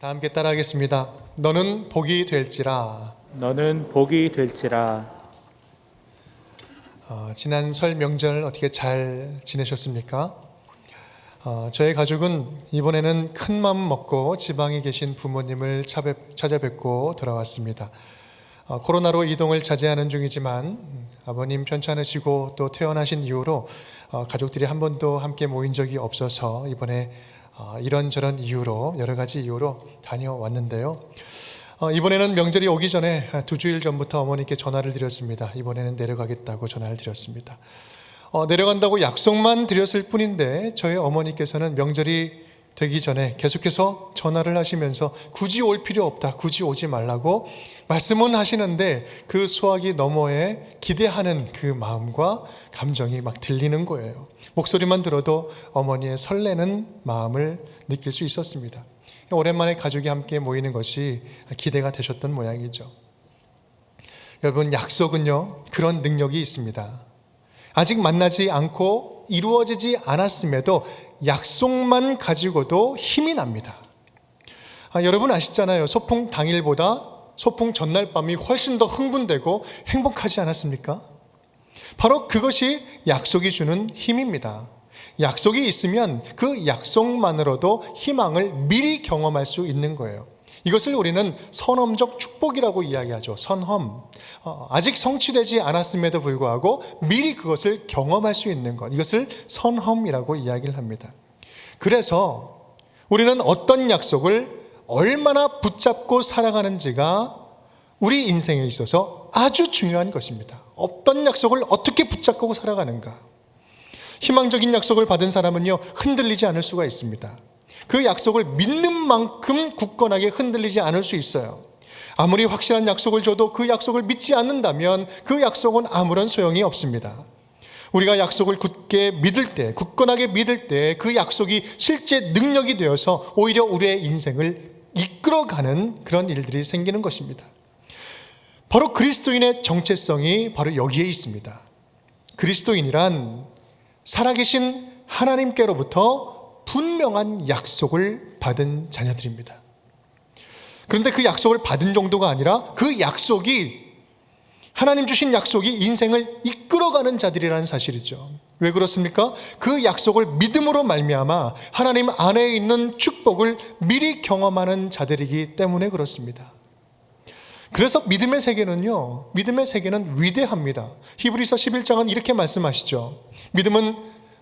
다 함께 따라하겠습니다. 너는 복이 될지라. 너는 복이 될지라. 지난 설 명절 어떻게 잘 지내셨습니까? 저희 가족은 이번에는 큰 마음 먹고 지방에 계신 부모님을 찾아뵙고 돌아왔습니다. 코로나로 이동을 자제하는 중이지만 아버님 편찮으시고 또 퇴원하신 이후로 가족들이 한 번도 함께 모인 적이 없어서 이번에 이런저런 이유로 여러 가지 이유로 다녀왔는데요. 이번에는 명절이 오기 전에 2주일 전부터 어머니께 전화를 드렸습니다. 이번에는 내려가겠다고 전화를 드렸습니다. 내려간다고 약속만 드렸을 뿐인데 저희 어머니께서는 명절이 되기 전에 계속해서 전화를 하시면서 굳이 올 필요 없다, 굳이 오지 말라고 말씀은 하시는데 그 수화기 너머에 기대하는 그 마음과 감정이 막 들리는 거예요. 목소리만 들어도 어머니의 설레는 마음을 느낄 수 있었습니다. 오랜만에 가족이 함께 모이는 것이 기대가 되셨던 모양이죠. 여러분, 약속은요, 그런 능력이 있습니다. 아직 만나지 않고 이루어지지 않았음에도 약속만 가지고도 힘이 납니다. 여러분 아시잖아요. 소풍 당일보다 소풍 전날 밤이 훨씬 더 흥분되고 행복하지 않았습니까? 바로 그것이 약속이 주는 힘입니다. 약속이 있으면 그 약속만으로도 희망을 미리 경험할 수 있는 거예요. 이것을 우리는 선험적 축복이라고 이야기하죠. 선험. 아직 성취되지 않았음에도 불구하고 미리 그것을 경험할 수 있는 것. 이것을 선험이라고 이야기를 합니다. 그래서 우리는 어떤 약속을 얼마나 붙잡고 살아가는지가 우리 인생에 있어서 아주 중요한 것입니다. 어떤 약속을 어떻게 붙잡고 살아가는가. 희망적인 약속을 받은 사람은요, 흔들리지 않을 수가 있습니다. 그 약속을 믿는 만큼 굳건하게 흔들리지 않을 수 있어요. 아무리 확실한 약속을 줘도 그 약속을 믿지 않는다면 그 약속은 아무런 소용이 없습니다. 우리가 약속을 굳게 믿을 때, 굳건하게 믿을 때 그 약속이 실제 능력이 되어서 오히려 우리의 인생을 이끌어가는 그런 일들이 생기는 것입니다. 바로 그리스도인의 정체성이 바로 여기에 있습니다. 그리스도인이란 살아계신 하나님께로부터 분명한 약속을 받은 자녀들입니다. 그런데 그 약속을 받은 정도가 아니라 그 약속이, 하나님 주신 약속이 인생을 이끌어가는 자들이라는 사실이죠. 왜 그렇습니까? 그 약속을 믿음으로 말미암아 하나님 안에 있는 축복을 미리 경험하는 자들이기 때문에 그렇습니다. 그래서 믿음의 세계는요, 믿음의 세계는 위대합니다. 히브리서 11장은 이렇게 말씀하시죠. 믿음은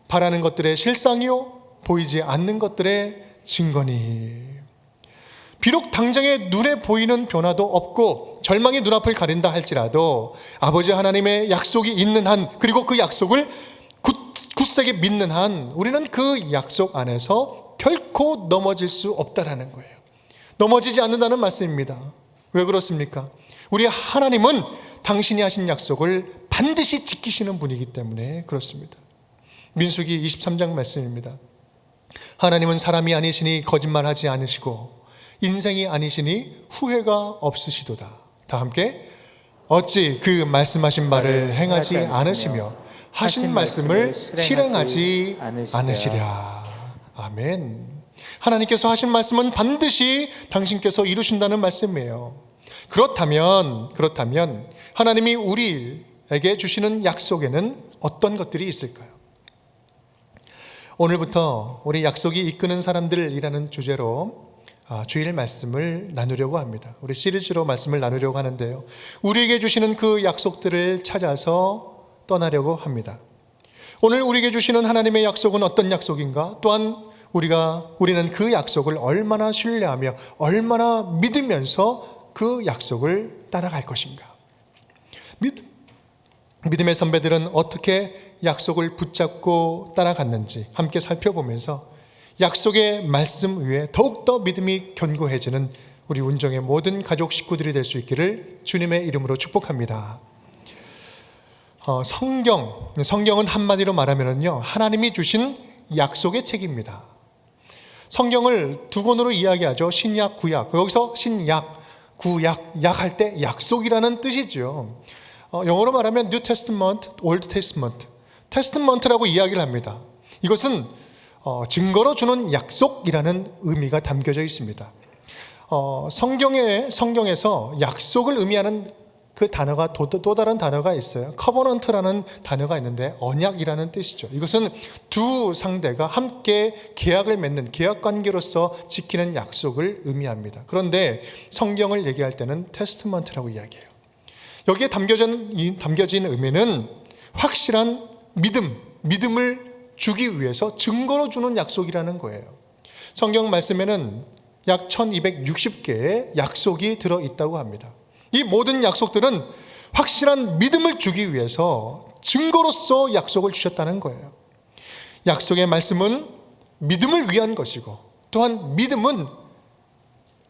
바라는 것들의 실상이요 보이지 않는 것들의 증거니. 비록 당장의 눈에 보이는 변화도 없고 절망이 눈앞을 가린다 할지라도 아버지 하나님의 약속이 있는 한, 그리고 그 약속을 굳세게 믿는 한, 우리는 그 약속 안에서 결코 넘어질 수 없다라는 거예요. 넘어지지 않는다는 말씀입니다. 왜 그렇습니까? 우리 하나님은 당신이 하신 약속을 반드시 지키시는 분이기 때문에 그렇습니다. 민수기 23장 말씀입니다. 하나님은 사람이 아니시니 거짓말하지 않으시고 인생이 아니시니 후회가 없으시도다. 다 함께 어찌 그 말씀하신 바를 행하지 않으시며 하신 말씀을 실행하지 않으시랴. 아멘. 하나님께서 하신 말씀은 반드시 당신께서 이루신다는 말씀이에요. 그렇다면 하나님이 우리에게 주시는 약속에는 어떤 것들이 있을까요? 오늘부터 우리 약속이 이끄는 사람들이라는 주제로 주일 말씀을 나누려고 합니다. 우리 시리즈로 말씀을 나누려고 하는데요, 우리에게 주시는 그 약속들을 찾아서 떠나려고 합니다. 오늘 우리에게 주시는 하나님의 약속은 어떤 약속인가? 또한 우리는 그 약속을 얼마나 신뢰하며 얼마나 믿으면서 그 약속을 따라갈 것인가? 믿음의 선배들은 어떻게 약속을 붙잡고 따라갔는지 함께 살펴보면서 약속의 말씀 위에 더욱더 믿음이 견고해지는 우리 운정의 모든 가족 식구들이 될 수 있기를 주님의 이름으로 축복합니다. 성경은 한마디로 말하면요, 하나님이 주신 약속의 책입니다. 성경을 두 권으로 이야기하죠. 신약, 구약. 여기서 신약, 구약, 약할 때 약속이라는 뜻이죠. 영어로 말하면 New Testament, Old Testament. 테스트먼트라고 이야기를 합니다. 이것은 증거로 주는 약속이라는 의미가 담겨져 있습니다. 성경에서 약속을 의미하는 그 단어가 또 다른 단어가 있어요. 커버넌트라는 단어가 있는데 언약이라는 뜻이죠. 이것은 두 상대가 함께 계약을 맺는 계약 관계로서 지키는 약속을 의미합니다. 그런데 성경을 얘기할 때는 테스트먼트라고 이야기해요. 여기에 담겨진 의미는 확실한 믿음을 주기 위해서 증거로 주는 약속이라는 거예요. 성경 말씀에는 약 1260개의 약속이 들어있다고 합니다. 이 모든 약속들은 확실한 믿음을 주기 위해서 증거로서 약속을 주셨다는 거예요. 약속의 말씀은 믿음을 위한 것이고, 또한 믿음은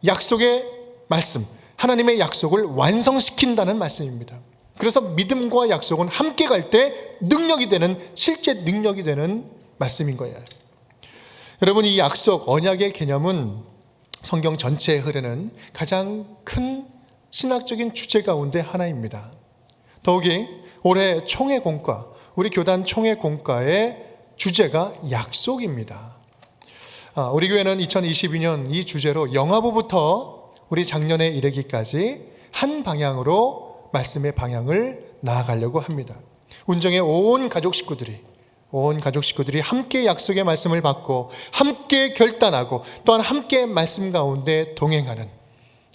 약속의 말씀, 하나님의 약속을 완성시킨다는 말씀입니다. 그래서 믿음과 약속은 함께 갈 때 능력이 되는, 실제 능력이 되는 말씀인 거예요. 여러분, 이 약속, 언약의 개념은 성경 전체에 흐르는 가장 큰 신학적인 주제 가운데 하나입니다. 더욱이 올해 총회공과, 우리 교단 총회공과의 주제가 약속입니다. 우리 교회는 2022년 이 주제로 영화부부터 우리 작년에 이르기까지 한 방향으로 말씀의 방향을 나아가려고 합니다. 운정의 온 가족 식구들이 함께 약속의 말씀을 받고 함께 결단하고 또한 함께 말씀 가운데 동행하는,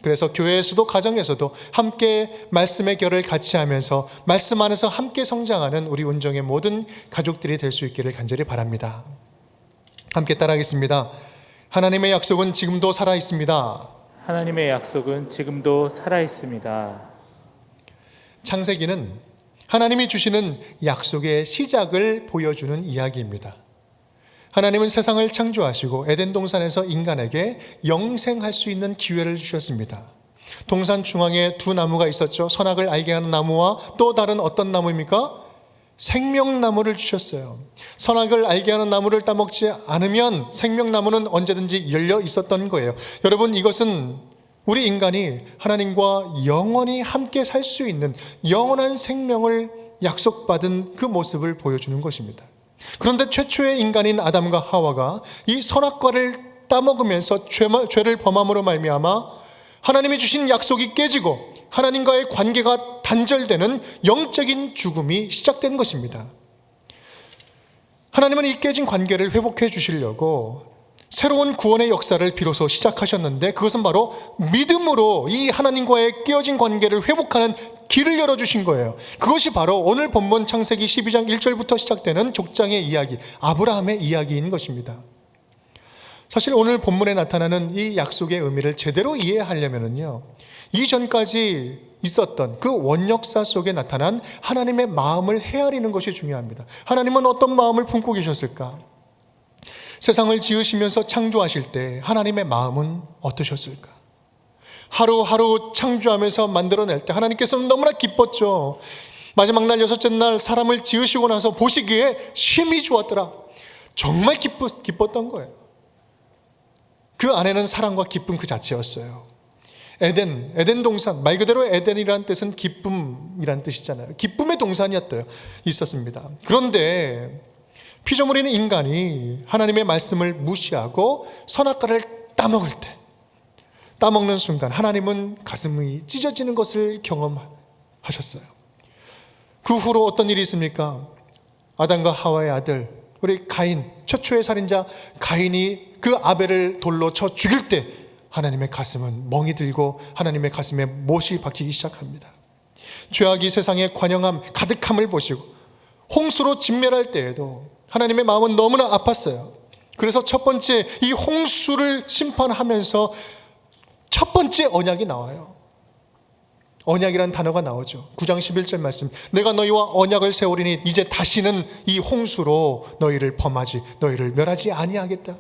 그래서 교회에서도 가정에서도 함께 말씀의 결을 같이 하면서 말씀 안에서 함께 성장하는 우리 운정의 모든 가족들이 될 수 있기를 간절히 바랍니다. 함께 따라하겠습니다. 하나님의 약속은 지금도 살아 있습니다. 하나님의 약속은 지금도 살아 있습니다. 창세기는 하나님이 주시는 약속의 시작을 보여주는 이야기입니다. 하나님은 세상을 창조하시고 에덴 동산에서 인간에게 영생할 수 있는 기회를 주셨습니다. 동산 중앙에 두 나무가 있었죠. 선악을 알게 하는 나무와 또 다른 어떤 나무입니까? 생명나무를 주셨어요. 선악을 알게 하는 나무를 따먹지 않으면 생명나무는 언제든지 열려 있었던 거예요. 여러분, 이것은 우리 인간이 하나님과 영원히 함께 살 수 있는 영원한 생명을 약속받은 그 모습을 보여주는 것입니다. 그런데 최초의 인간인 아담과 하와가 이 선악과를 따먹으면서 죄를 범함으로 말미암아 하나님이 주신 약속이 깨지고 하나님과의 관계가 단절되는 영적인 죽음이 시작된 것입니다. 하나님은 이 깨진 관계를 회복해 주시려고 새로운 구원의 역사를 비로소 시작하셨는데, 그것은 바로 믿음으로 이 하나님과의 깨어진 관계를 회복하는 길을 열어주신 거예요. 그것이 바로 오늘 본문 창세기 12장 1절부터 시작되는 족장의 이야기, 아브라함의 이야기인 것입니다. 사실 오늘 본문에 나타나는 이 약속의 의미를 제대로 이해하려면요, 이전까지 있었던 그 원역사 속에 나타난 하나님의 마음을 헤아리는 것이 중요합니다. 하나님은 어떤 마음을 품고 계셨을까? 세상을 지으시면서 창조하실 때 하나님의 마음은 어떠셨을까? 하루하루 창조하면서 만들어낼 때 하나님께서는 너무나 기뻤죠. 마지막 날 여섯째 날 사람을 지으시고 나서 보시기에 심히 좋았더라. 정말 기뻤던 거예요. 그 안에는 사랑과 기쁨 그 자체였어요. 에덴 동산, 말 그대로 에덴이라는 뜻은 기쁨이란 뜻이잖아요. 기쁨의 동산이었어요. 있었습니다. 그런데 피조물인 인간이 하나님의 말씀을 무시하고 선악과를 따먹는 순간 하나님은 가슴이 찢어지는 것을 경험하셨어요. 그 후로 어떤 일이 있습니까? 아담과 하와의 아들 우리 가인, 최초의 살인자 가인이 그 아벨을 돌로 쳐 죽일 때 하나님의 가슴은 멍이 들고 하나님의 가슴에 못이 박히기 시작합니다. 죄악이 세상에 관영함, 가득함을 보시고 홍수로 진멸할 때에도 하나님의 마음은 너무나 아팠어요. 그래서 첫 번째 이 홍수를 심판하면서 첫 번째 언약이 나와요. 언약이라는 단어가 나오죠. 9장 11절 말씀, 내가 너희와 언약을 세우리니 이제 다시는 이 홍수로 너희를 멸하지 아니하겠다.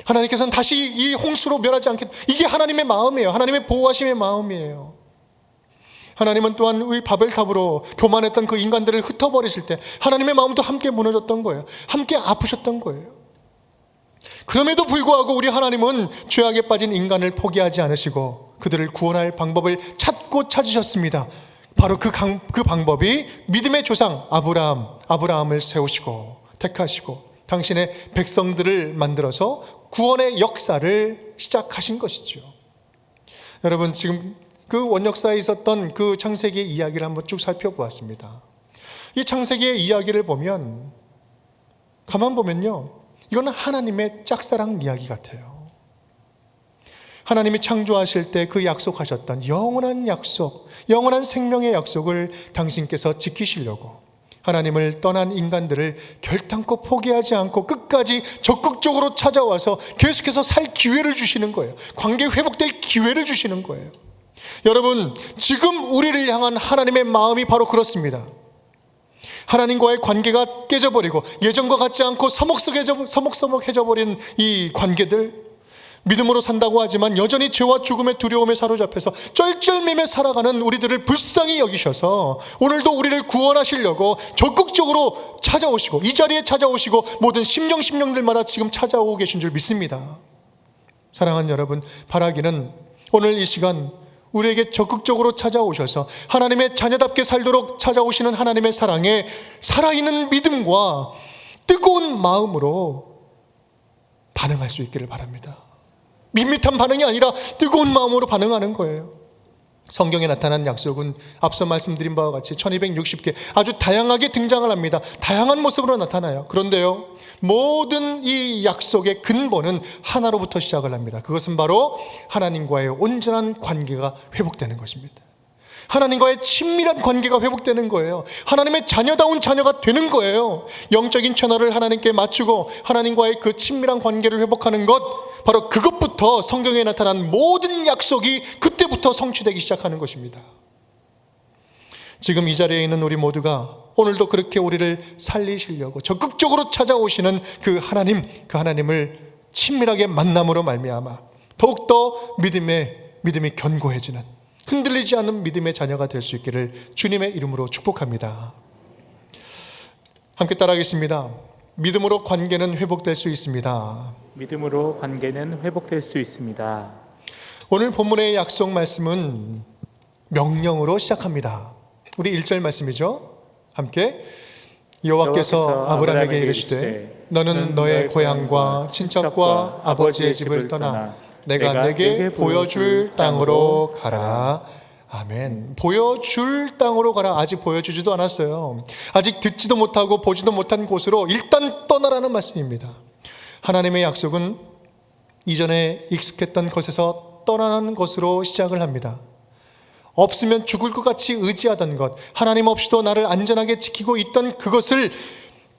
하나님께서는 다시 이 홍수로 멸하지 않겠다. 이게 하나님의 마음이에요. 하나님의 보호하심의 마음이에요. 하나님은 또한 우리 바벨탑으로 교만했던 그 인간들을 흩어버리실 때 하나님의 마음도 함께 무너졌던 거예요. 함께 아프셨던 거예요. 그럼에도 불구하고 우리 하나님은 죄악에 빠진 인간을 포기하지 않으시고 그들을 구원할 방법을 찾으셨습니다. 바로 그 방법이 믿음의 조상 아브라함을 세우시고 택하시고 당신의 백성들을 만들어서 구원의 역사를 시작하신 것이죠. 여러분, 지금 그 원역사에 있었던 그 창세기의 이야기를 한번 쭉 살펴보았습니다. 이 창세기의 이야기를 보면, 가만 보면요, 이거는 하나님의 짝사랑 이야기 같아요. 하나님이 창조하실 때 그 약속하셨던 영원한 약속, 영원한 생명의 약속을 당신께서 지키시려고 하나님을 떠난 인간들을 결단코 포기하지 않고 끝까지 적극적으로 찾아와서 계속해서 살 기회를 주시는 거예요. 관계 회복될 기회를 주시는 거예요. 여러분, 지금 우리를 향한 하나님의 마음이 바로 그렇습니다. 하나님과의 관계가 깨져버리고 예전과 같지 않고 서먹서먹해져버린 이 관계들, 믿음으로 산다고 하지만 여전히 죄와 죽음의 두려움에 사로잡혀서 쩔쩔매며 살아가는 우리들을 불쌍히 여기셔서 오늘도 우리를 구원하시려고 적극적으로 찾아오시고 이 자리에 찾아오시고 모든 심령들마다 지금 찾아오고 계신 줄 믿습니다. 사랑하는 여러분, 바라기는 오늘 이 시간 우리에게 적극적으로 찾아오셔서 하나님의 자녀답게 살도록 찾아오시는 하나님의 사랑에 살아있는 믿음과 뜨거운 마음으로 반응할 수 있기를 바랍니다. 밋밋한 반응이 아니라 뜨거운 마음으로 반응하는 거예요. 성경에 나타난 약속은 앞서 말씀드린 바와 같이 1260개 아주 다양하게 등장을 합니다. 다양한 모습으로 나타나요. 그런데요, 모든 이 약속의 근본은 하나로부터 시작을 합니다. 그것은 바로 하나님과의 온전한 관계가 회복되는 것입니다. 하나님과의 친밀한 관계가 회복되는 거예요. 하나님의 자녀다운 자녀가 되는 거예요. 영적인 채널을 하나님께 맞추고 하나님과의 그 친밀한 관계를 회복하는 것, 바로 그것부터 성경에 나타난 모든 약속이 그때부터 성취되기 시작하는 것입니다. 지금 이 자리에 있는 우리 모두가 오늘도 그렇게 우리를 살리시려고 적극적으로 찾아오시는 그 하나님을 친밀하게 만남으로 말미암아 더욱더 믿음이 견고해지는, 흔들리지 않는 믿음의 자녀가 될 수 있기를 주님의 이름으로 축복합니다. 함께 따라하겠습니다. 믿음으로 관계는 회복될 수 있습니다. 믿음으로 관계는 회복될 수 있습니다. 오늘 본문의 약속 말씀은 명령으로 시작합니다. 우리 1절 말씀이죠. 함께 여호와께서 아브라함에게 이르시되 너는 너의 고향과 친척과 아버지의 집을 떠나 내가 내게 보여줄 땅으로 가라. 아멘. 보여줄 땅으로 가라. 아직 보여주지도 않았어요. 아직 듣지도 못하고 보지도 못한 곳으로 일단 떠나라는 말씀입니다. 하나님의 약속은 이전에 익숙했던 것에서 떠나는 것으로 시작을 합니다. 없으면 죽을 것 같이 의지하던 것, 하나님 없이도 나를 안전하게 지키고 있던 그것을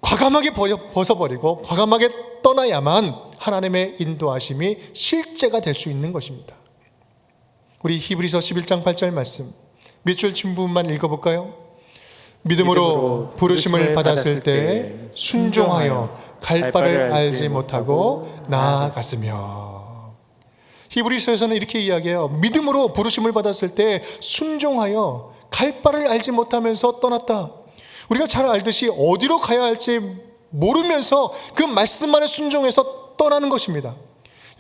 과감하게 벗어버리고 과감하게 떠나야만 하나님의 인도하심이 실제가 될 수 있는 것입니다. 우리 히브리서 11장 8절 말씀 밑줄 친 부분만 읽어볼까요? 믿음으로 부르심을 받았을 때 순종하여 갈 바를 알지 못하고 나아갔으며. 히브리서에서는 이렇게 이야기해요. 믿음으로 부르심을 받았을 때 순종하여 갈 바를 알지 못하면서 떠났다. 우리가 잘 알듯이 어디로 가야 할지 모르면서 그 말씀만에 순종해서 떠나는 것입니다.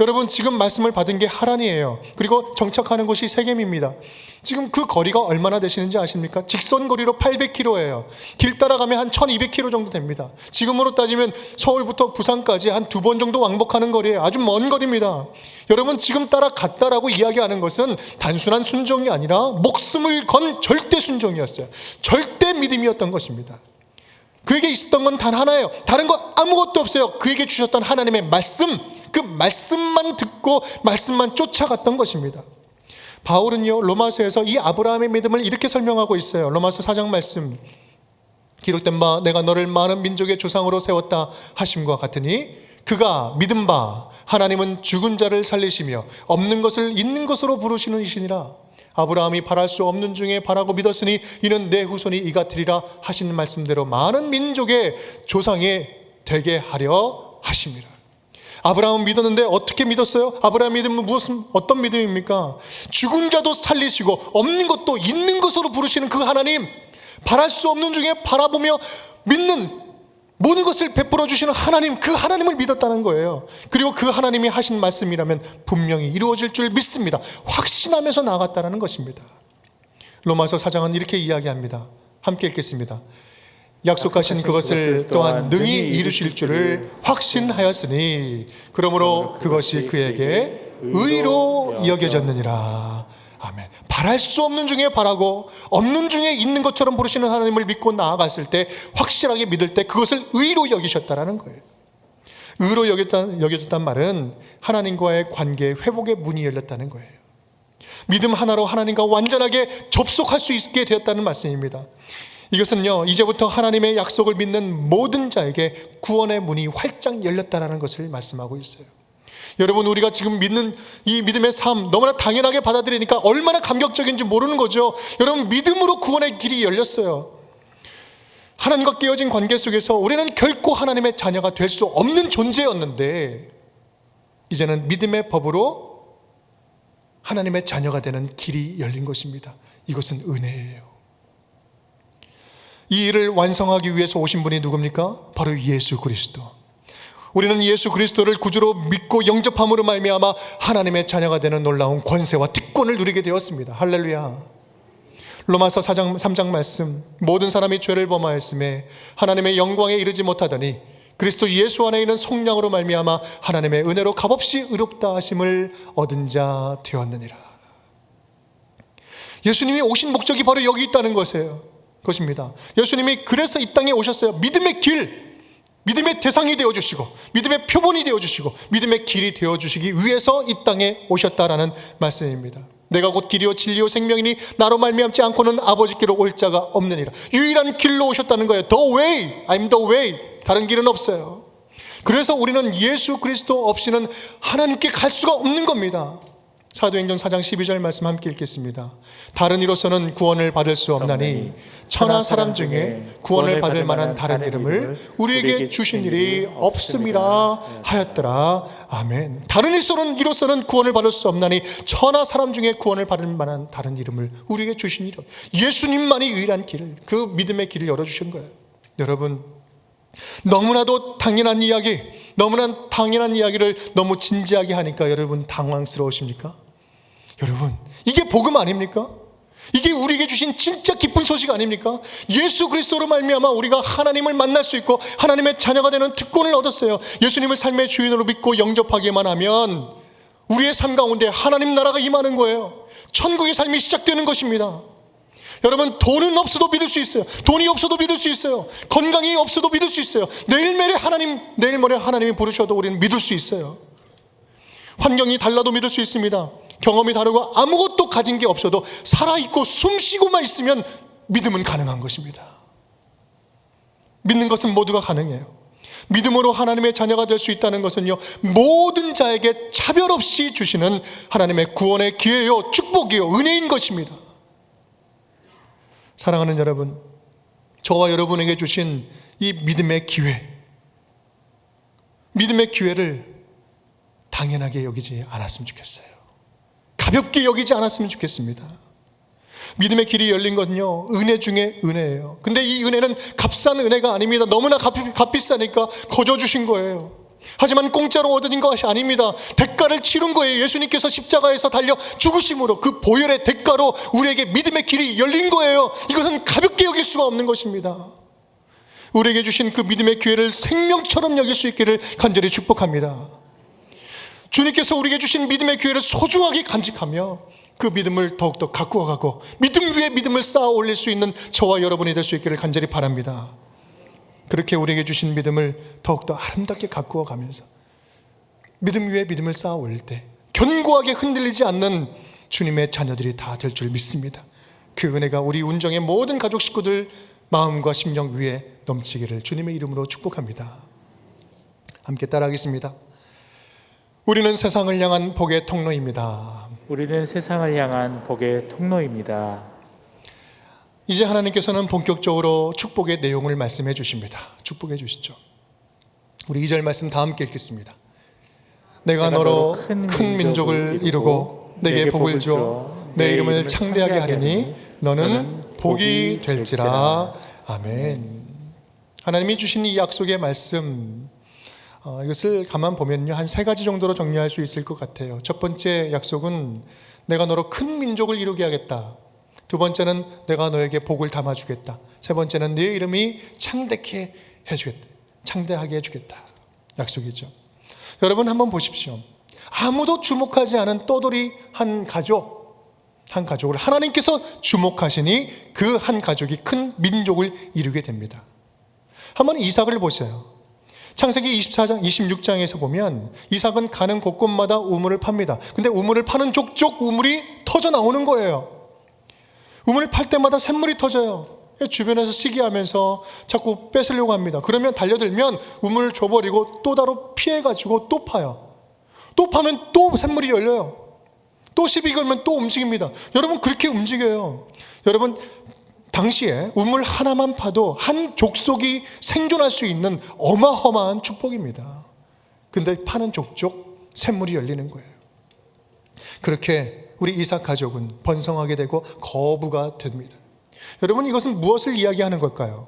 여러분, 지금 말씀을 받은 게 하란이에요. 그리고 정착하는 곳이 세겜입니다. 지금 그 거리가 얼마나 되시는지 아십니까? 직선 거리로 800km예요. 길 따라가면 한 1200km 정도 됩니다. 지금으로 따지면 서울부터 부산까지 한 2번 정도 왕복하는 거리예요. 아주 먼 거리입니다. 여러분, 지금 따라갔다라고 이야기하는 것은 단순한 순종이 아니라 목숨을 건 절대 순종이었어요. 절대 믿음이었던 것입니다. 그에게 있었던 건 단 하나예요. 다른 거 아무것도 없어요. 그에게 주셨던 하나님의 말씀, 그 말씀만 듣고 말씀만 쫓아갔던 것입니다. 바울은요, 로마서에서 이 아브라함의 믿음을 이렇게 설명하고 있어요. 로마서 4장 말씀, 기록된 바 내가 너를 많은 민족의 조상으로 세웠다 하심과 같으니 그가 믿은 바 하나님은 죽은 자를 살리시며 없는 것을 있는 것으로 부르시는 이시니라. 아브라함이 바랄 수 없는 중에 바라고 믿었으니 이는 내 후손이 이 같으리라 하신 말씀대로 많은 민족의 조상이 되게 하려 하십니다. 아브라함은 믿었는데 어떻게 믿었어요? 아브라함 믿음은 어떤 믿음입니까? 죽은 자도 살리시고 없는 것도 있는 것으로 부르시는 그 하나님, 바랄 수 없는 중에 바라보며 믿는 모든 것을 베풀어 주시는 하나님, 그 하나님을 믿었다는 거예요. 그리고 그 하나님이 하신 말씀이라면 분명히 이루어질 줄 믿습니다. 확신하면서 나아갔다는 것입니다. 로마서 4장은 이렇게 이야기합니다. 함께 읽겠습니다. 약속하신 그것을 또한 능히 이루실 줄을 확신하였으니 그러므로 그것이 그에게 의로 여겨졌느니라. 아멘. 바랄 수 없는 중에 바라고 없는 중에 있는 것처럼 부르시는 하나님을 믿고 나아갔을 때, 확실하게 믿을 때 그것을 의로 여기셨다라는 거예요. 의로 여겨졌단 말은 하나님과의 관계 회복의 문이 열렸다는 거예요. 믿음 하나로 하나님과 완전하게 접속할 수 있게 되었다는 말씀입니다. 이것은요, 이제부터 하나님의 약속을 믿는 모든 자에게 구원의 문이 활짝 열렸다는 것을 말씀하고 있어요. 여러분, 우리가 지금 믿는 이 믿음의 삶 너무나 당연하게 받아들이니까 얼마나 감격적인지 모르는 거죠. 여러분, 믿음으로 구원의 길이 열렸어요. 하나님과 깨어진 관계 속에서 우리는 결코 하나님의 자녀가 될 수 없는 존재였는데, 이제는 믿음의 법으로 하나님의 자녀가 되는 길이 열린 것입니다. 이것은 은혜예요. 이 일을 완성하기 위해서 오신 분이 누굽니까? 바로 예수 그리스도. 우리는 예수 그리스도를 구주로 믿고 영접함으로 말미암아 하나님의 자녀가 되는 놀라운 권세와 특권을 누리게 되었습니다. 할렐루야. 로마서 3장 말씀, 모든 사람이 죄를 범하였음에 하나님의 영광에 이르지 못하더니 그리스도 예수 안에 있는 속량으로 말미암아 하나님의 은혜로 값없이 의롭다 하심을 얻은 자 되었느니라. 예수님이 오신 목적이 바로 여기 있다는 것입니다. 예수님이 그래서 이 땅에 오셨어요. 믿음의 길, 믿음의 대상이 되어주시고 믿음의 표본이 되어주시고 믿음의 길이 되어주시기 위해서 이 땅에 오셨다라는 말씀입니다. 내가 곧 길이요 진리요 생명이니 나로 말미암지 않고는 아버지께로 올 자가 없느니라. 유일한 길로 오셨다는 거예요. The way, I'm the way. 다른 길은 없어요. 그래서 우리는 예수 그리스도 없이는 하나님께 갈 수가 없는 겁니다. 사도행전 4장 12절 말씀 함께 읽겠습니다. 다른 이로서는 구원을 받을 수 없나니 천하 사람 중에 구원을 받을 만한 다른 이름을 우리에게 주신 일이 없음이라 하였더라. 아멘. 다른 이로서는 구원을 받을 수 없나니 천하 사람 중에 구원을 받을 만한 다른 이름을 우리에게 주신 이름, 예수님만이 유일한 길을, 그 믿음의 길을 열어주신 거예요. 여러분, 너무나도 당연한 이야기를 너무 진지하게 하니까 여러분 당황스러우십니까? 여러분, 이게 복음 아닙니까? 이게 우리에게 주신 진짜 기쁜 소식 아닙니까? 예수 그리스도로 말미암아 우리가 하나님을 만날 수 있고 하나님의 자녀가 되는 특권을 얻었어요. 예수님을 삶의 주인으로 믿고 영접하기만 하면 우리의 삶 가운데 하나님 나라가 임하는 거예요. 천국의 삶이 시작되는 것입니다. 여러분, 돈은 없어도 믿을 수 있어요. 돈이 없어도 믿을 수 있어요. 건강이 없어도 믿을 수 있어요. 내일 모레 하나님이 부르셔도 우리는 믿을 수 있어요. 환경이 달라도 믿을 수 있습니다. 경험이 다르고 아무것도 가진 게 없어도 살아있고 숨쉬고만 있으면 믿음은 가능한 것입니다. 믿는 것은 모두가 가능해요. 믿음으로 하나님의 자녀가 될 수 있다는 것은요, 모든 자에게 차별 없이 주시는 하나님의 구원의 기회요, 축복이요, 은혜인 것입니다. 사랑하는 여러분, 저와 여러분에게 주신 이 믿음의 기회를 당연하게 여기지 않았으면 좋겠어요. 가볍게 여기지 않았으면 좋겠습니다. 믿음의 길이 열린 것은요, 은혜 중에 은혜예요. 근데 이 은혜는 값싼 은혜가 아닙니다. 너무나 값비싸니까 거저 주신 거예요. 하지만 공짜로 얻어진 것이 아닙니다. 대가를 치른 거예요. 예수님께서 십자가에서 달려 죽으심으로 그 보혈의 대가로 우리에게 믿음의 길이 열린 거예요. 이것은 가볍게 여길 수가 없는 것입니다. 우리에게 주신 그 믿음의 기회를 생명처럼 여길 수 있기를 간절히 축복합니다. 주님께서 우리에게 주신 믿음의 기회를 소중하게 간직하며 그 믿음을 더욱더 가꾸어가고 믿음 위에 믿음을 쌓아 올릴 수 있는 저와 여러분이 될 수 있기를 간절히 바랍니다. 그렇게 우리에게 주신 믿음을 더욱더 아름답게 가꾸어 가면서 믿음 위에 믿음을 쌓아 올릴 때 견고하게 흔들리지 않는 주님의 자녀들이 다 될 줄 믿습니다. 그 은혜가 우리 운정의 모든 가족 식구들 마음과 심령 위에 넘치기를 주님의 이름으로 축복합니다. 함께 따라하겠습니다. 우리는 세상을 향한 복의 통로입니다. 우리는 세상을 향한 복의 통로입니다. 이제 하나님께서는 본격적으로 축복의 내용을 말씀해 주십니다. 축복해 주시죠. 우리 2절 말씀 다 함께 읽겠습니다. 내가 너로 큰 민족을 이루고 내게 복을 주어 내 이름을 창대하게 하리니 너는 복이 될지라. 아멘. 하나님이 주신 이 약속의 말씀, 이것을 가만 보면요, 한 3가지 정도로 정리할 수 있을 것 같아요. 첫 번째 약속은 내가 너로 큰 민족을 이루게 하겠다. 두 번째는 내가 너에게 복을 담아주겠다. 세 번째는 네 이름이 창대하게 해주겠다. 창대하게 해주겠다. 약속이죠. 여러분 한번 보십시오. 아무도 주목하지 않은 떠돌이 한 가족을 하나님께서 주목하시니 그 한 가족이 큰 민족을 이루게 됩니다. 한번 이삭을 보세요. 창세기 24장, 26장에서 보면 이삭은 가는 곳곳마다 우물을 팝니다. 근데 우물을 파는 족족 우물이 터져 나오는 거예요. 우물을 팔 때마다 샘물이 터져요. 주변에서 시기하면서 자꾸 뺏으려고 합니다. 그러면 달려들면 우물을 줘버리고 또 따로 피해가지고 또 파요. 또 파면 또 샘물이 열려요. 또 시비 걸면 또 움직입니다. 여러분, 그렇게 움직여요. 여러분, 당시에 우물 하나만 파도 한 족속이 생존할 수 있는 어마어마한 축복입니다. 근데 파는 족족 샘물이 열리는 거예요. 그렇게 우리 이삭 가족은 번성하게 되고 거부가 됩니다. 여러분, 이것은 무엇을 이야기하는 걸까요?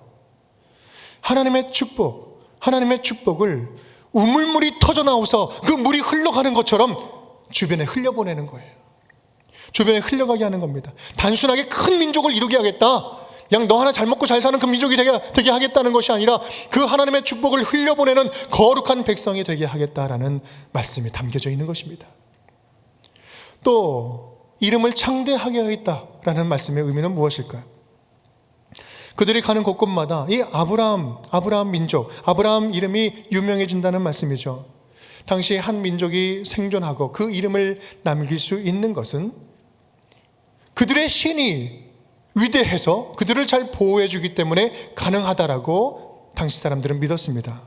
하나님의 축복을 우물물이 터져 나와서 그 물이 흘러가는 것처럼 주변에 흘려보내는 거예요. 주변에 흘러가게 하는 겁니다. 단순하게 큰 민족을 이루게 하겠다, 그냥 너 하나 잘 먹고 잘 사는 그 민족이 되게 하겠다는 것이 아니라 그 하나님의 축복을 흘려보내는 거룩한 백성이 되게 하겠다라는 말씀이 담겨져 있는 것입니다. 또 이름을 창대하게 하겠다라는 말씀의 의미는 무엇일까요? 그들이 가는 곳곳마다 이 아브라함 민족, 아브라함 이름이 유명해진다는 말씀이죠. 당시 한 민족이 생존하고 그 이름을 남길 수 있는 것은 그들의 신이 위대해서 그들을 잘 보호해 주기 때문에 가능하다라고 당시 사람들은 믿었습니다.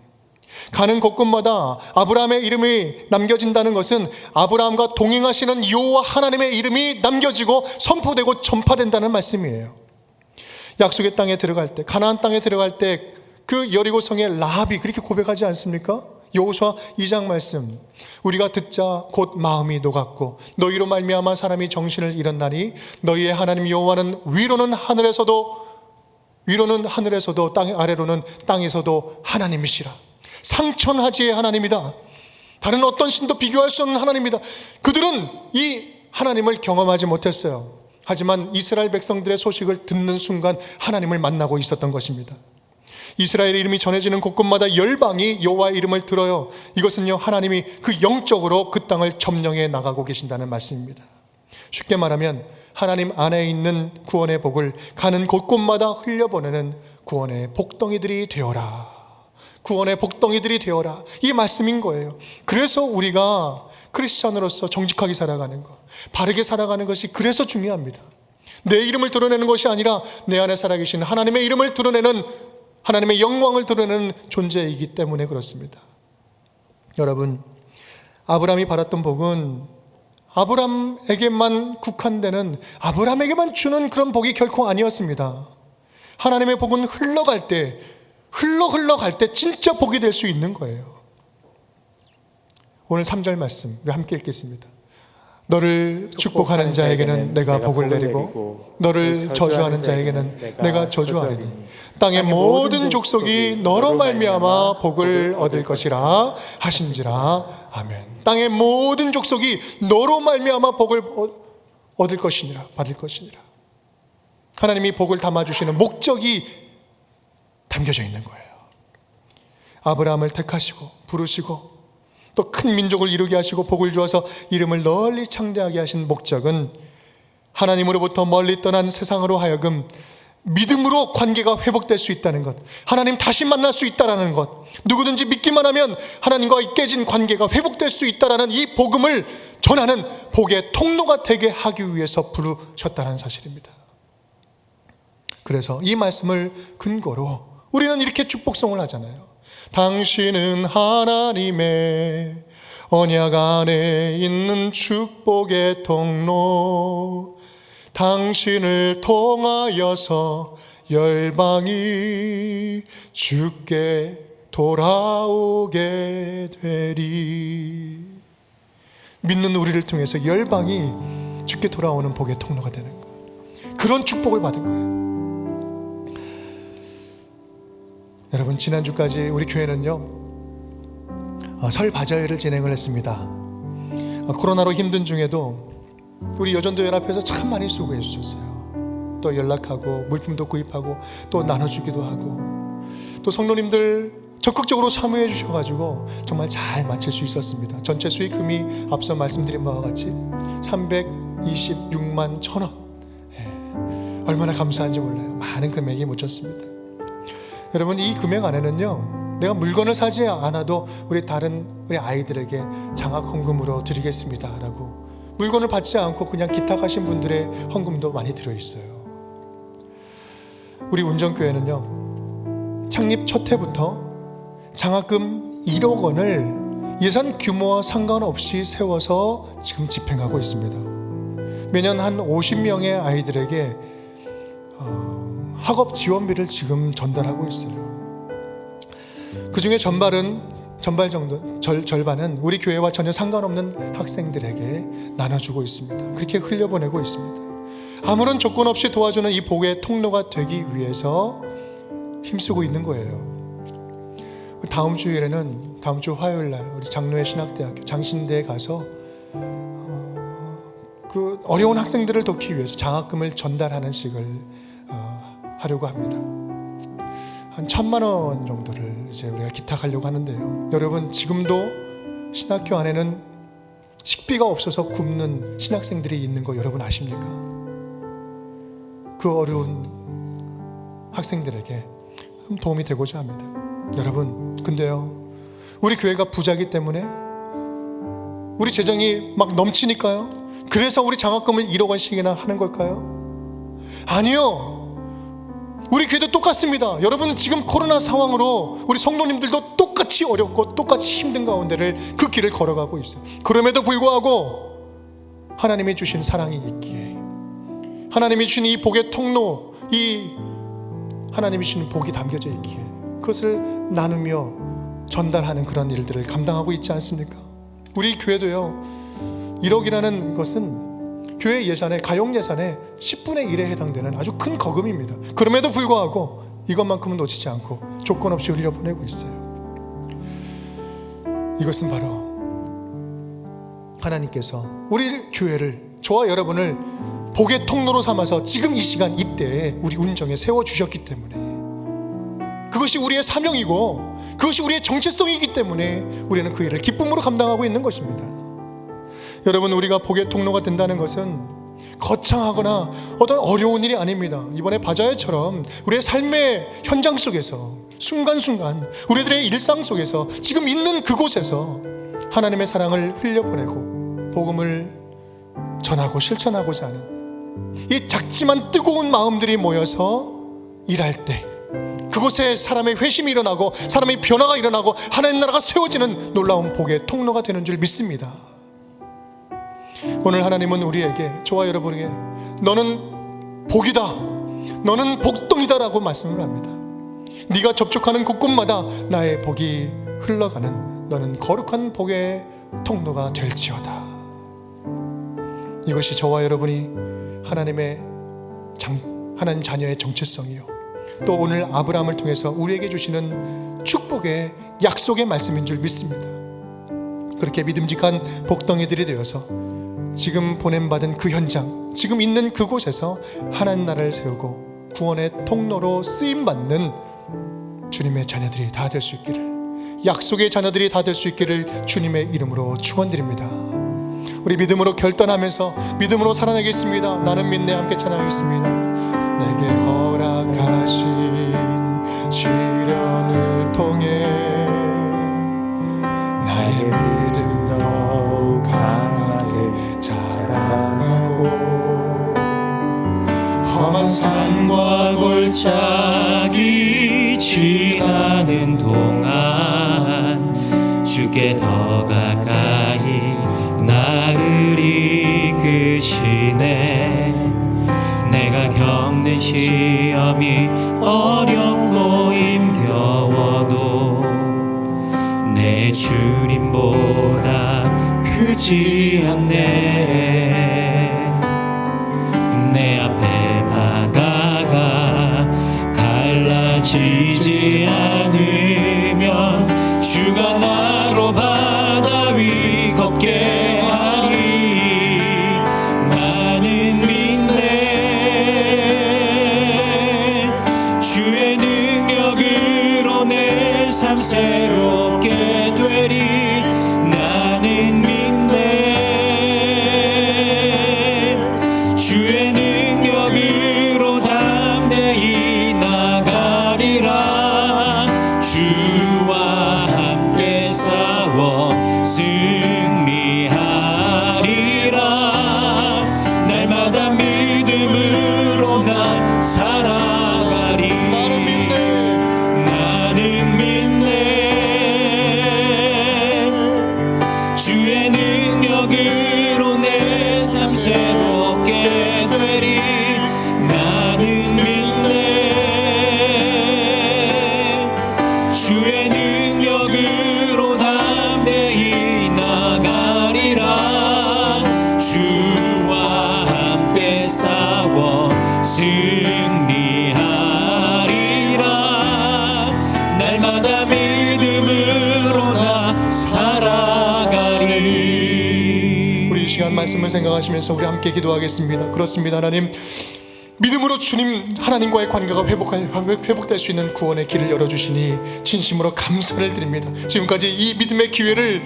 가는 곳곳마다 아브라함의 이름이 남겨진다는 것은 아브라함과 동행하시는 여호와 하나님의 이름이 남겨지고 선포되고 전파된다는 말씀이에요. 약속의 땅에 들어갈 때, 가나안 땅에 들어갈 때 그 여리고성의 라합이 그렇게 고백하지 않습니까? 여호수아 2장 말씀, 우리가 듣자 곧 마음이 녹았고 너희로 말미암아 사람이 정신을 잃었나니 너희의 하나님 여호와는 위로는 하늘에서도 땅 아래로는 땅에서도 하나님이시라. 상천하지의 하나님이다. 다른 어떤 신도 비교할 수 없는 하나님이다. 그들은 이 하나님을 경험하지 못했어요. 하지만 이스라엘 백성들의 소식을 듣는 순간 하나님을 만나고 있었던 것입니다. 이스라엘의 이름이 전해지는 곳곳마다 열방이 여호와의 이름을 들어요. 이것은요, 하나님이 그 영적으로 그 땅을 점령해 나가고 계신다는 말씀입니다. 쉽게 말하면 하나님 안에 있는 구원의 복을 가는 곳곳마다 흘려보내는 구원의 복덩이들이 되어라. 구원의 복덩이들이 되어라. 이 말씀인 거예요. 그래서 우리가 크리스찬으로서 정직하게 살아가는 것, 바르게 살아가는 것이 그래서 중요합니다. 내 이름을 드러내는 것이 아니라 내 안에 살아계신 하나님의 이름을 드러내는, 하나님의 영광을 드러내는 존재이기 때문에 그렇습니다. 여러분, 아브라함이 받았던 복은 아브라함에게만 국한되는, 아브라함에게만 주는 그런 복이 결코 아니었습니다. 하나님의 복은 흘러갈 때 진짜 복이 될 수 있는 거예요. 오늘 3절 말씀 우리 함께 읽겠습니다. 너를 축복하는 자에게는 내가 복을 내리고 너를 저주하는 자에게는 내가 저주하리니 땅의 모든 족속이 너로 말미암아 복을 얻을 것이라 하신지라. 아멘. 땅의 모든 족속이 너로 말미암아 복을 얻을 것이니라, 받을 것이니라. 하나님이 복을 담아주시는 목적이 담겨져 있는 거예요. 아브라함을 택하시고 부르시고 또 큰 민족을 이루게 하시고 복을 주어서 이름을 널리 창대하게 하신 목적은 하나님으로부터 멀리 떠난 세상으로 하여금 믿음으로 관계가 회복될 수 있다는 것, 하나님 다시 만날 수 있다는 것, 누구든지 믿기만 하면 하나님과 깨진 관계가 회복될 수 있다는 이 복음을 전하는 복의 통로가 되게 하기 위해서 부르셨다는 사실입니다. 그래서 이 말씀을 근거로 우리는 이렇게 축복송을 하잖아요. 당신은 하나님의 언약 안에 있는 축복의 통로, 당신을 통하여서 열방이 주께 돌아오게 되리. 믿는 우리를 통해서 열방이 주께 돌아오는 복의 통로가 되는 거예요. 그런 축복을 받은 거예요. 여러분, 지난주까지 우리 교회는요 설 바자회를 진행을 했습니다. 코로나로 힘든 중에도 우리 여전도 연합회에서 참 많이 수고해 주셨어요. 또 연락하고 물품도 구입하고 또 나눠주기도 하고 또 성도님들 적극적으로 참여해 주셔가지고 정말 잘 마칠 수 있었습니다. 전체 수익금이 앞서 말씀드린 바와 같이 326만 1,000원. 얼마나 감사한지 몰라요. 많은 금액이 묻혔습니다. 여러분, 이 금액 안에는요, 내가 물건을 사지 않아도 우리 아이들에게 장학 헌금으로 드리겠습니다 라고, 물건을 받지 않고 그냥 기탁하신 분들의 헌금도 많이 들어있어요. 우리 운정교회는요, 창립 첫 해부터 장학금 1억 원을 예산 규모와 상관없이 세워서 지금 집행하고 있습니다. 매년 한 50명의 아이들에게 학업 지원비를 지금 전달하고 있어요. 그 중에 절반은 우리 교회와 전혀 상관없는 학생들에게 나눠주고 있습니다. 그렇게 흘려보내고 있습니다. 아무런 조건 없이 도와주는 이 복의 통로가 되기 위해서 힘쓰고 있는 거예요. 다음 주 화요일 날 우리 장로회 신학대학교 장신대에 가서 그 어려운 학생들을 돕기 위해서 장학금을 전달하는 식을 하려고 합니다. 한 1,000만 원 정도를 이제 우리가 기탁하려고 하는데요. 여러분, 지금도 신학교 안에는 식비가 없어서 굶는 신학생들이 있는 거 여러분 아십니까? 그 어려운 학생들에게 도움이 되고자 합니다. 여러분, 근데요, 우리 교회가 부자기 때문에 우리 재정이 막 넘치니까요, 그래서 우리 장학금을 1억 원씩이나 하는 걸까요? 아니요. 우리 교회도 똑같습니다. 여러분, 지금 코로나 상황으로 우리 성도님들도 똑같이 어렵고 똑같이 힘든 가운데를 그 길을 걸어가고 있어요. 그럼에도 불구하고 하나님이 주신 사랑이 있기에, 하나님이 주신 이 복의 통로, 이 하나님이 주신 복이 담겨져 있기에 그것을 나누며 전달하는 그런 일들을 감당하고 있지 않습니까? 우리 교회도요, 1억이라는 것은 교회 예산의, 가용 예산의 10분의 1에 해당되는 아주 큰 거금입니다. 그럼에도 불구하고 이것만큼은 놓치지 않고 조건 없이 흘려보내고 있어요. 이것은 바로 하나님께서 우리 교회를, 저와 여러분을 복의 통로로 삼아서 지금 이 시간 이때에 우리 운정에 세워주셨기 때문에, 그것이 우리의 사명이고 그것이 우리의 정체성이기 때문에 우리는 그 일을 기쁨으로 감당하고 있는 것입니다. 여러분, 우리가 복의 통로가 된다는 것은 거창하거나 어떤 어려운 일이 아닙니다. 이번에 바자회처럼 우리의 삶의 현장 속에서 순간순간 우리들의 일상 속에서 지금 있는 그곳에서 하나님의 사랑을 흘려보내고 복음을 전하고 실천하고자 하는 이 작지만 뜨거운 마음들이 모여서 일할 때 그곳에 사람의 회심이 일어나고 사람의 변화가 일어나고 하나님 나라가 세워지는 놀라운 복의 통로가 되는 줄 믿습니다. 오늘 하나님은 우리에게, 저와 여러분에게 너는 복이다, 너는 복덩이다 라고 말씀을 합니다. 네가 접촉하는 곳곳마다 나의 복이 흘러가는, 너는 거룩한 복의 통로가 될지어다. 이것이 저와 여러분이 하나님 자녀의 정체성이요, 또 오늘 아브라함을 통해서 우리에게 주시는 축복의 약속의 말씀인 줄 믿습니다. 그렇게 믿음직한 복덩이들이 되어서 지금 보냄받은 그 현장, 지금 있는 그곳에서 하나님 나라를 세우고 구원의 통로로 쓰임받는 주님의 자녀들이 다 될 수 있기를, 약속의 자녀들이 다 될 수 있기를 주님의 이름으로 축원드립니다. 우리 믿음으로 결단하면서 믿음으로 살아내겠습니다. 나는 믿네 함께 찬양하겠습니다. 내게 허락하신 시련을 통해 나의 믿음 더욱 강하게 자라나고, 험한 산과 골짜기 지나는 동안 주께 더 가까이 나를 이끄시네. 내가 겪는 시험이 어렵고 힘겨워도 내 주님보다 크지 않네. 내 앞에 바다가 갈라지지 않으면 주가 나로 바다 위 걷게 하리. 나는 믿네. 주의 능력으로 내 삶 말씀을 생각하시면서 우리 함께 기도하겠습니다. 그렇습니다. 하나님, 믿음으로 주님 하나님과의 관계가 회복될 수 있는 구원의 길을 열어주시니 진심으로 감사를 드립니다. 지금까지 이 믿음의 길을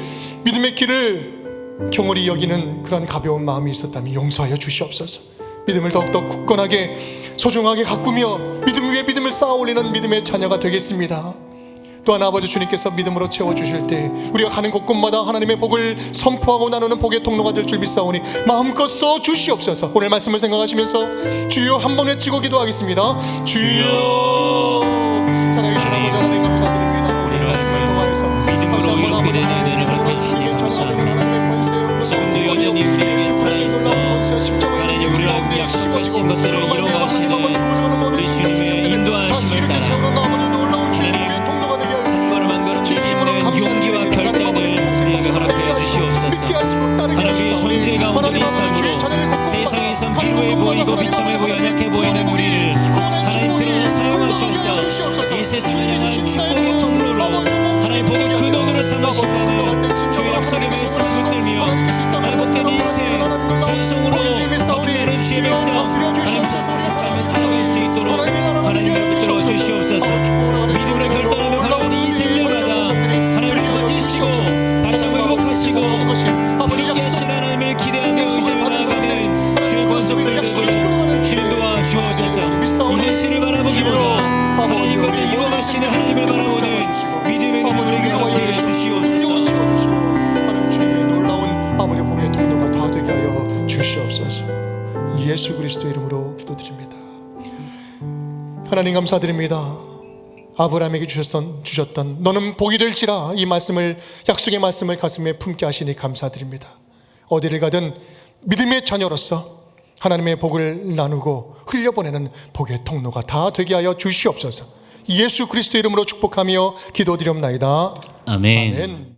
경홀히 여기는 그런 가벼운 마음이 있었다면 용서하여 주시옵소서. 믿음을 더욱더 굳건하게 소중하게 가꾸며 믿음 위에 믿음을 쌓아 올리는 믿음의 자녀가 되겠습니다. 또한 아버지 주님께서 믿음으로 채워주실 때 우리가 가는 곳곳마다 하나님의 복을 선포하고 나누는 복의 통로가 될 줄 믿사오니 마음껏 써 주시옵소서. 오늘 말씀을 생각하시면서 주여 한번 외치고 기도하겠습니다. 주여. 살아계신 아버지 하나님 감사드립니다. 우리 말씀을 통하여서 믿음으로 이롭게 되는 은혜를 허락해 주시니 감사합니다. 지금도 여전히 우리에게 살아있어 하나님 우리와 함께 약속하신 것들을 이루어가시는 우리 주님의 인도하심을 따라 용기와 결단을 우리에게 허락하여 주시옵소서. 하나님의 존재가 온전히 삶으로 세상에선 비루해 보이고 비참해 보이고 연약해 보이는 우리를 하나님께서 사용하셔서 이 세상을 향한 축복의 통로로 하나님 복의 근원으로 삼으신다는 주의 약속의 말씀을 붙들며 하나님 복된 인생 찬송으로 거듭나는 주의 백성 하나님 삶을 살아갈 수 있도록 하나님을 붙들어 주시옵소서. 믿음으로 결단하며 걸어가는 인생들마다 다시 한번 회복하시고 주님께 하신 하나님을 기대하며 의지하며 나아가는 주의 권속들 되도록 주님 도와주옵소서. 이 현실을 바라보기보다 하나님 곁에 이어가시는 하나님을 바라보는 믿음의 눈을 허락해 주시옵소서. 하나님 주님의 놀라운 아버지 복의 통로가 다 되게 하여 주시옵소서. 예수 그리스도 이름으로 기도드립니다. 하나님 감사드립니다. 아브라함에게 주셨던 너는 복이 될지라 이 말씀을 약속의 말씀을 가슴에 품게 하시니 감사드립니다. 어디를 가든 믿음의 자녀로서 하나님의 복을 나누고 흘려보내는 복의 통로가 다 되게 하여 주시옵소서. 예수 그리스도 이름으로 축복하며 기도드리옵나이다. 아멘. 아멘.